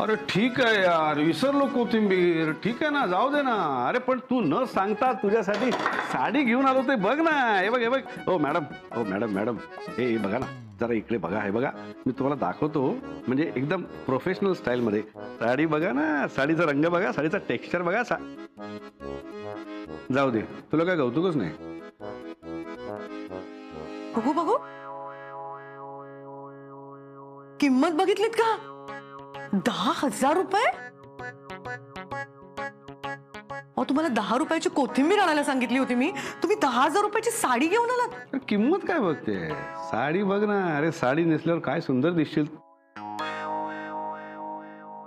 अरे ठीक आहे यार, विसरलो कोथिंबीर. ठीक आहे ना, जाऊ दे ना. अरे पण तू न सांगता तुझ्यासाठी साडी घेऊन आलो ते बघ ना. हे बघ हे बघ. ओ मॅडम, ओ मॅडम मॅडम, हे बघा ना, जरा इकडे बघा. हे बघा, मी तुम्हाला दाखवतो, म्हणजे एकदम प्रोफेशनल स्टाईल मध्ये. साडी बघा ना, साडीचा रंग बघा, साडीचा टेक्स्चर बघा. जाऊ दे, तुला काय कौतुकच नाही. बघू बघू, किंमत बघितलीत का? 10,000 रुपये. तुम्हाला 10 रुपयाची कोथिंबीर आणायला सांगितली होती मी, तुम्ही 10,000 रुपयाची साडी घेऊन आलात. किंमत काय बघते, साडी बघ ना. अरे साडी नेसल्यावर काय सुंदर दिसशील.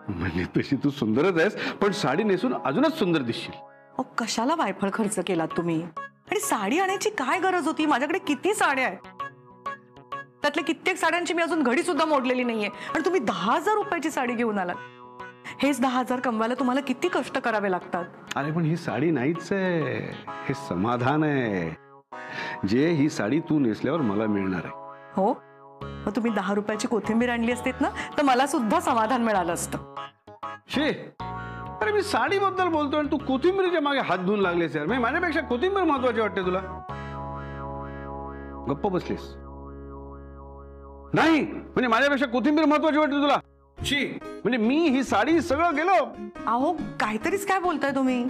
म्हणजे तशी तू सुंदरच आहेस, पण साडी नेसून अजूनच सुंदर दिसशील. कशाला वायफळ खर्च केलात तुम्ही? आणि साडी आणायची काय गरज होती? माझ्याकडे किती साड्या आहेत, त्यातल्या कित्येक साड्यांची मी अजून घडी सुद्धा मोडलेली नाहीये, आणि तुम्ही 10,000 रुपयाची साडी घेऊन आलात. हेच 10,000 कमवायला तुम्हाला किती कष्ट करावे लागतात. अरे पण ही साडी नाहीच आहे, हे समाधान आहे, जे ही साडी तू नेसल्यावर मला मिळणार आहे. हो, मग तुम्ही 10 रुपयाची कोथिंबीर आणली असतीत ना, तर मला सुद्धा समाधान मिळालं असतं. शे, अरे मी साडी बद्दल बोलतोय आणि तू कोथिंबीरच्या मागे हात धुवून लागलेस यार. माझ्यापेक्षा कोथिंबीर महत्वाची वाटते तुला. गप्प बसलीस नाही, म्हणजे माझ्यापेक्षा कोथिंबीर महत्वाची वाटते तुला. शी, म्हणजे मी ही साडी सगळं गेलो. अहो काहीतरीच काय बोलताय तुम्ही.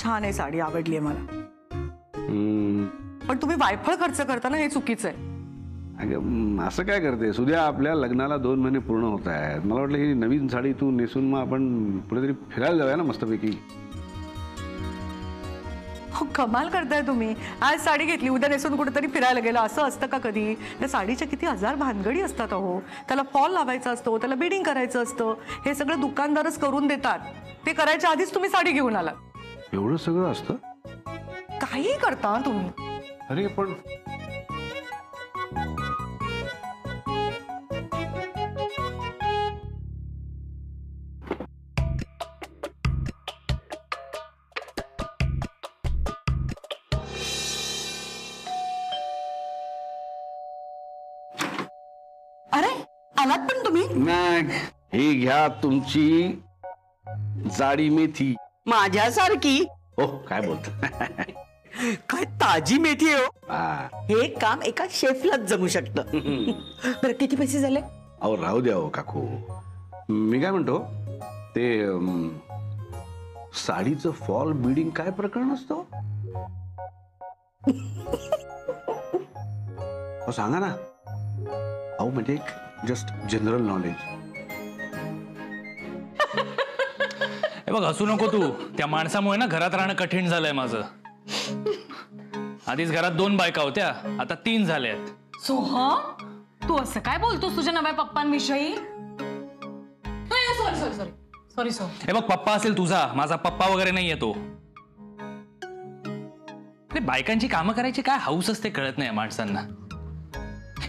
छान आहे साडी, आवडली आहे मला, पण तुम्ही वायफळ खर्च करताना हे चुकीचं आहे. असं काय करतेस? उद्या आपल्या लग्नाला 2 महिने पूर्ण होत आहेत. मला वाटलं ही नवीन साडी तू नेसून मग आपण कुठेतरी फिरायला जाऊया ना मस्तपैकी. कमाल करताय तुम्ही. आज साडी घेतली, उद्या नेसून कुठेतरी फिरायला गेलं, असं असतं का कधी? त्या साडीच्या किती 1000 भानगडी असतात. अहो, त्याला फॉल लावायचा असतो, त्याला बिडिंग करायचं असतं. हे सगळं दुकानदारच करून देतात. ते करायच्या आधीच तुम्ही साडी घेऊन आलात. एवढं सगळं असतं? काही करता तुम्ही. अरे पण अरे आलात पण तुम्ही? नाही, ही घ्या तुमची जाडी मेथी. माझ्यासारखी? हो, काय बोलत. काय ताजी मेथी आहे हो. हे काम एका शेफलाच जमू शकतं. बरं किती पैसे झाले? अहो राहू द्या हो काकू. मी काय म्हणतो, ते साडीचं फॉल बिडिंग काय प्रकरण असतं? सांगा ना. अहो म्हणजे जस्ट जनरल नॉलेज. हे बघ, हसू नको तू. त्या माणसामुळे ना घरात राहणं कठीण झालंय माझं. आधीच घरात 2 बायका होत्या, आता 3 झाल्यात. सोहम, तू असं काय बोलतोस तुझ्या नव्या पप्पांविषयी? सॉरी सोहम. हे बघ, पप्पा असेल तुझा, माझा पप्पा वगैरे नाहीये तो. बायकांची कामं करायची काय हौस असते कळत नाही माणसांना.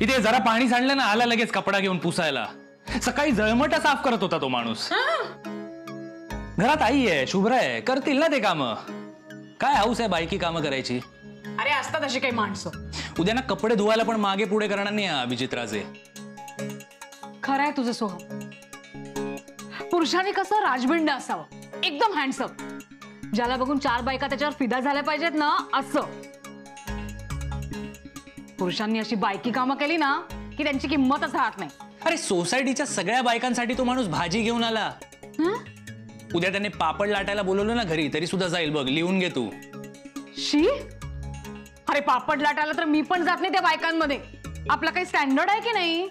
इथे जरा पाणी सांडलं ना, आला लगेच कपडा घेऊन पुसायला. सकाळी जळमट साफ करत होता तो माणूस. घरात आई आहे, शुभ्रा आहे, करतील ना ते काम. काय हौस आहे बायकी कामं करायची? अरे असतात अशी काही माणसं. उद्या ना कपडे धुवायला पण मागे पुढे करणार नाही अभिजितराजे. खरं आहे तुझं सोहम. पुरुषांनी कसं राजबिंड असावं, एकदम हँडसम, ज्याला बघून 4 बायका त्याच्यावर फिदा झाल्या पाहिजेत ना, असं. पुरुषांनी अशी बायकी कामं केली ना की त्यांची किंमतच राहत नाही. अरे सोसायटीच्या सगळ्या बायकांसाठी तो माणूस भाजी घेऊन आला. उद्या त्याने पापड लाटायला बोलवलं ना घरी, तरी सुद्धा जाईल बघ. लिहून घे तू. शी, अरे पापड लाटायला तर मी पण जात नाही त्या बायकांमध्ये. आपला काही स्टँडर्ड आहे की नाही?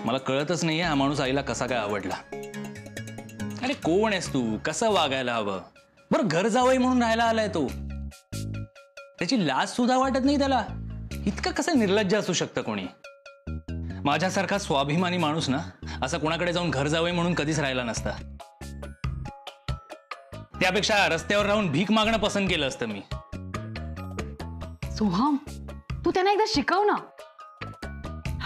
मला कळतच नाहीये हा माणूस आईला कसा काय आवडला. अरे कोण आहेस तू? कसं वागायला हवं? बरं घर जावई म्हणून राहायला आलाय तो. त्याची लाज सुद्धा वाटत नाही त्याला. इतकं कसं निर्लज्ज असू शकतं कोणी? माझ्यासारखा स्वाभिमानी माणूस ना असं कोणाकडे जाऊन घर जावई म्हणून कधीच राहिला नसता. त्यापेक्षा रस्त्यावर राहून भीक मागणं पसंत केलं असतं मी. सोहम, तू त्यांना एकदा शिकव ना,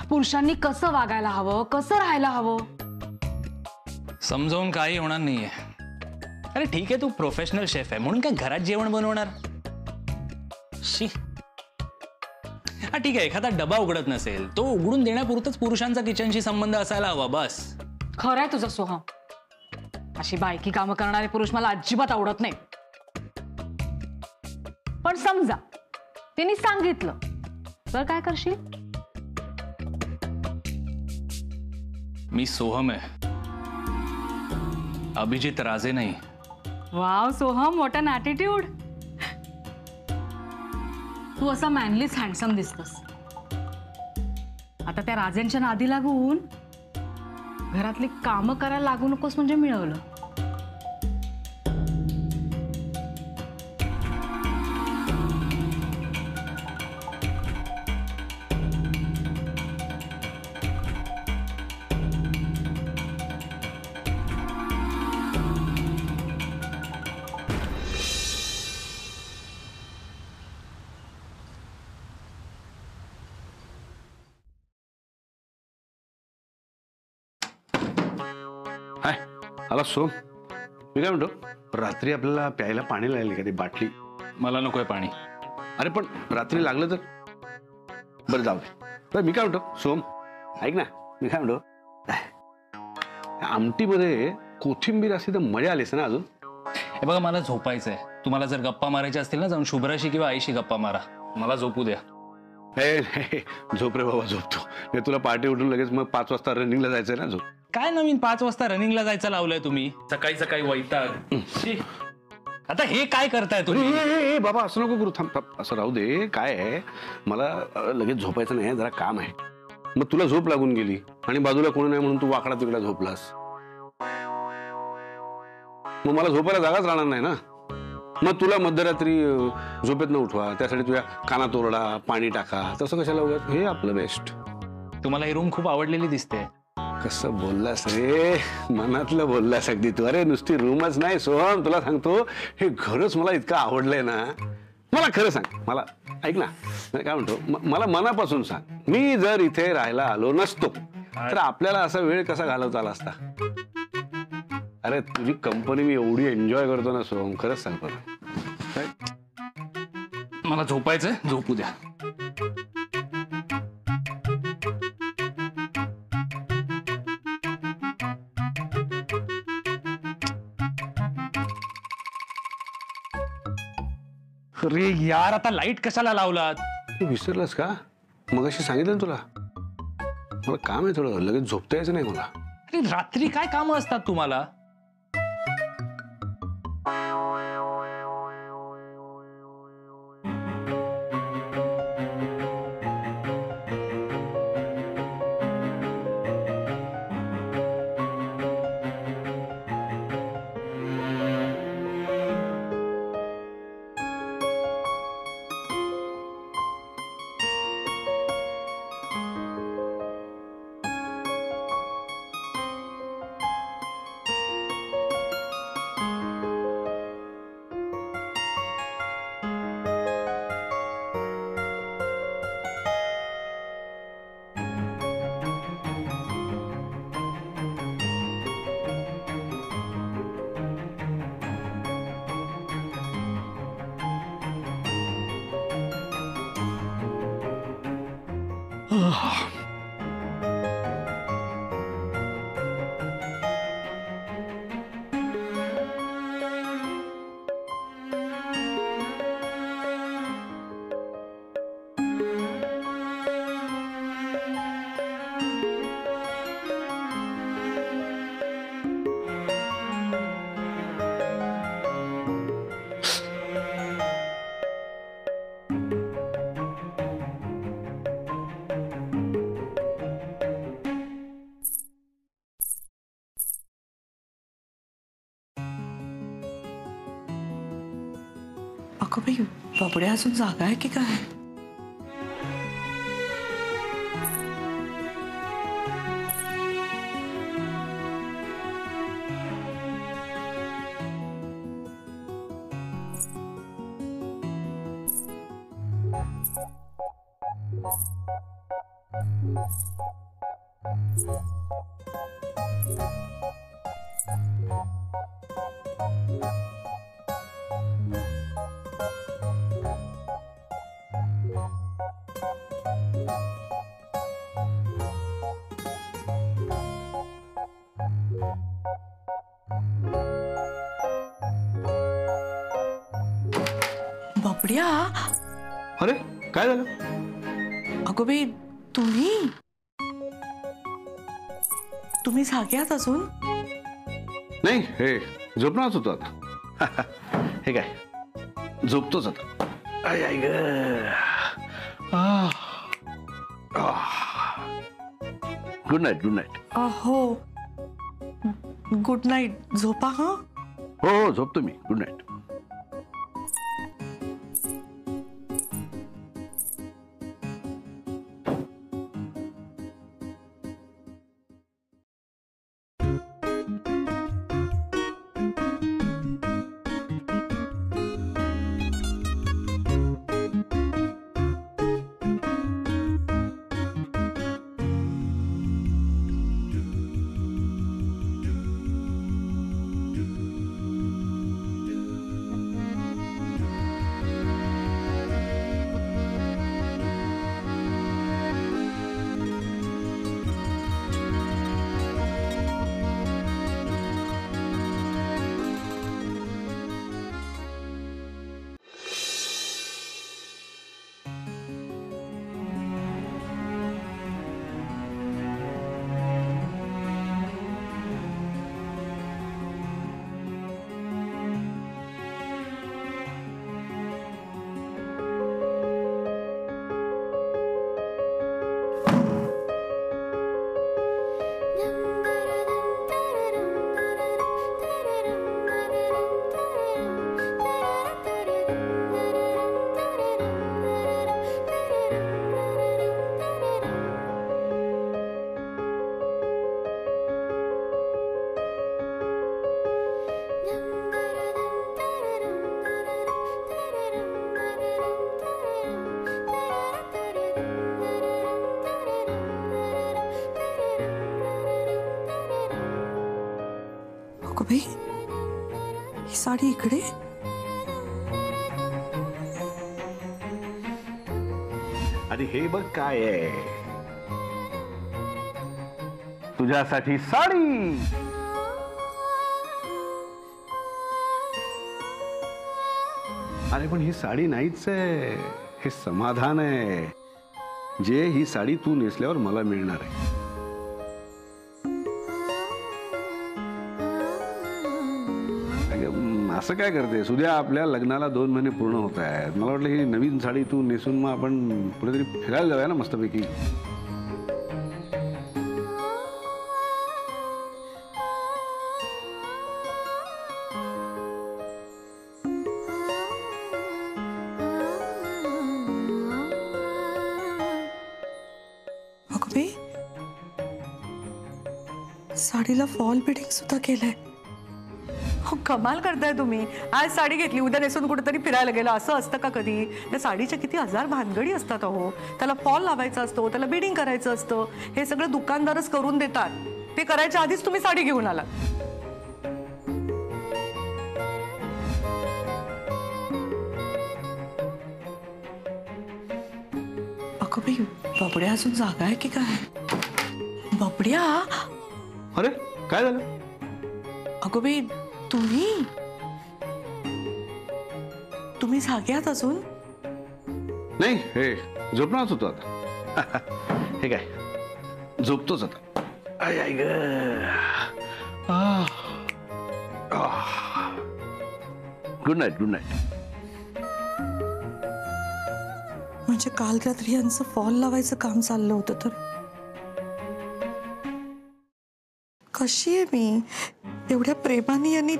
पुरुषांनी कसं वागायला हवं, कसं राहायला हवं. समजावून काही होणार नाहीये. अरे ठीक आहे, तू प्रोफेशनल शेफ आहे म्हणून काय घरात जेवण बनवणार? शी. हा ठीक आहे, एखादा डबा उघडत नसेल, तो उघडून देण्यापुरतच पुरुषांचा किचनशी संबंध असायला हवा बस. खरंय तुझं सोहम. अशी बायकी कामं करणारे पुरुष मला अजिबात आवडत नाही. पण समजा तिने सांगितलं तर काय करशील? मी सोहम आहे, अभिजित राजे नाही. Wow Soham, what an attitude. तू असा मॅनलीच हँडसम दिसतोस. आता त्या राजेंच्या नादी लागून घरातली कामं करायला लागू नकोस म्हणजे मिळवलं. हाय, आला सोम. मी काय म्हणतो, रात्री आपल्याला प्यायला पाणी लागेल का ती बाटली? मला नकोय पाणी. अरे पण रात्री लागलं तर? बरं जाऊ दे. बरं मी काय म्हणतो सोम, ऐक ना, मी काय म्हणतो, आमटीमध्ये कोथिंबीर असली तर मजा आलीस ना अजून. हे बघा, मला झोपायचंय. तुम्हाला जर गप्पा मारायच्या असतील ना, जाऊन शुभ्राशी किंवा आईशी गप्पा मारा. मला झोपू द्या. हे झोप रे बाबा, झोपतो. हे तुला पहाटे उठून लगेच मग 5 वाजता रनिंगला जायचंय ना. झोप. काय नवीन 5 वाजता रनिंगला जायचं लावलंय तुम्ही? सकाळी सकाळी वैताग. शी. आता हे काय करताय तुम्ही? ए बाबा, असं नको करू. थांब थांब, असं राहू दे. काय आहे, मला लगेच झोपायचं नाही, जरा काम आहे. मग तुला झोप लागून गेली आणि बाजूला कोणी नाही म्हणून तू वाकडा तिकडा झोपलास, मग मला झोपायला जागाच राहणार नाही ना. मग तुला मध्यरात्री झोपेत न उठवा, त्यासाठी तुझ्या कानात ओरडा, पाणी टाका, तसं कशाला उगाच. हे आपलं बेस्ट. तुम्हाला ही रूम खूप आवडलेली दिसते. कसं बोललास रे, मनातलं बोललास अगदी तू. अरे नुसती रूमच नाही सोहम, तुला सांगतो हे घरच मला इतकं आवडलंय ना. मला खरं सांग, मला ऐक ना, काय म्हणतो, मला मनापासून सांग, मी जर इथे राहायला आलो नसतो तर आपल्याला असा वेळ कसा घालवता आला असता? अरे तुझी कंपनी मी एवढी एन्जॉय करतो ना सोहम, खरंच सांगतो ना. मला झोपायचंय, झोपू द्या. अरे यार, आता लाईट कशाला लावलात? तू विसरलास का? मगाशी सांगितलं ना तुला, मला काम आहे थोडं, लगेच झोपता यायचं नाही मला. अरे रात्री काय कामं असतात तुम्हाला? अगं बाई, बबड्या अजून जागा आहे की काय? बबड्या, अरे काय झालं? अगं बाई तुम्ही जागे आहात अजून? नाही, हे झोपणारच होतो आता. हे काय, झोपतोच आता. आय आय ग. Good night, good night. हो, गुड नाईट. झोपा हा. हो, झोपतो मी. Good night. अगं बाई, ही साडी इकडे. आणि हे बघ काय आहे, तुझ्यासाठी साडी. अरे पण ही साडी नाहीच आहे, हे समाधान आहे जे ही साडी तू नेसल्यावर मला मिळणार आहे. असं काय करतेस? उद्या आपल्या लग्नाला 2 महिने पूर्ण होत आहेत. मला वाटलं ही नवीन साडी तू नेसून मग आपण कुठेतरी फिरायला जाऊया ना मस्तपैकी. अगं बाई, साडीला फॉल बिडिंग सुद्धा केलंय. हो, कमाल करताय तुम्ही. आज साडी घेतली, उद्या नेसून कुठेतरी फिरायला गेला, असं असतं का कधी? त्या साडीच्या किती हजार भानगडी असतात अहो. त्याला फॉल लावायचा असतो, त्याला बिडिंग करायचं असतं. हे सगळं दुकानदारच करून देतात. ते करायच्या आधीच तुम्ही साडी घेऊन आलात. अगं बाई, बबड्या अजून जागा आहे की काय? बबड्या. अरे काय झालं? अगं बाई, तुम्ही जागे आहात अजून? नाही, हे झोपणारच होतो आता. हे काय, झोपतोच आता. आय आय ग. Good night, good night. म्हणजे काल रात्री यांचं फॉल लावायचं काम चाललं होतं तर कशी आहे मी? एवढ्या प्रेमाने यांनी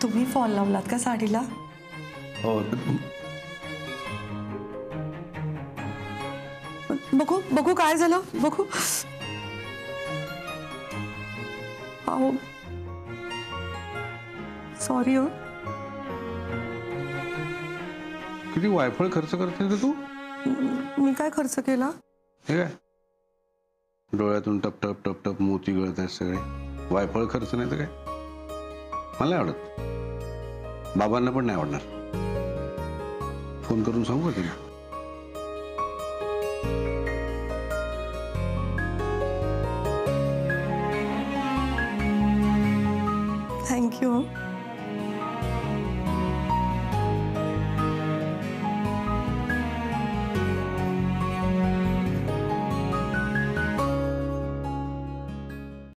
तुम्ही फॉल लावलात का साडीला? हो. बघू बघू काय झालं, बघू. अहो सॉरी हो. किती वायफळ खर्च करते रे तू. मी काय खर्च केला? हे काय डोळ्यातून टप टप टप टप मोती गळत आहेत सगळे. वायफळ खर्च नाही तर काय. मला नाही आवडत. बाबांना पण नाही आवडणार. फोन करून सांगू का तिला?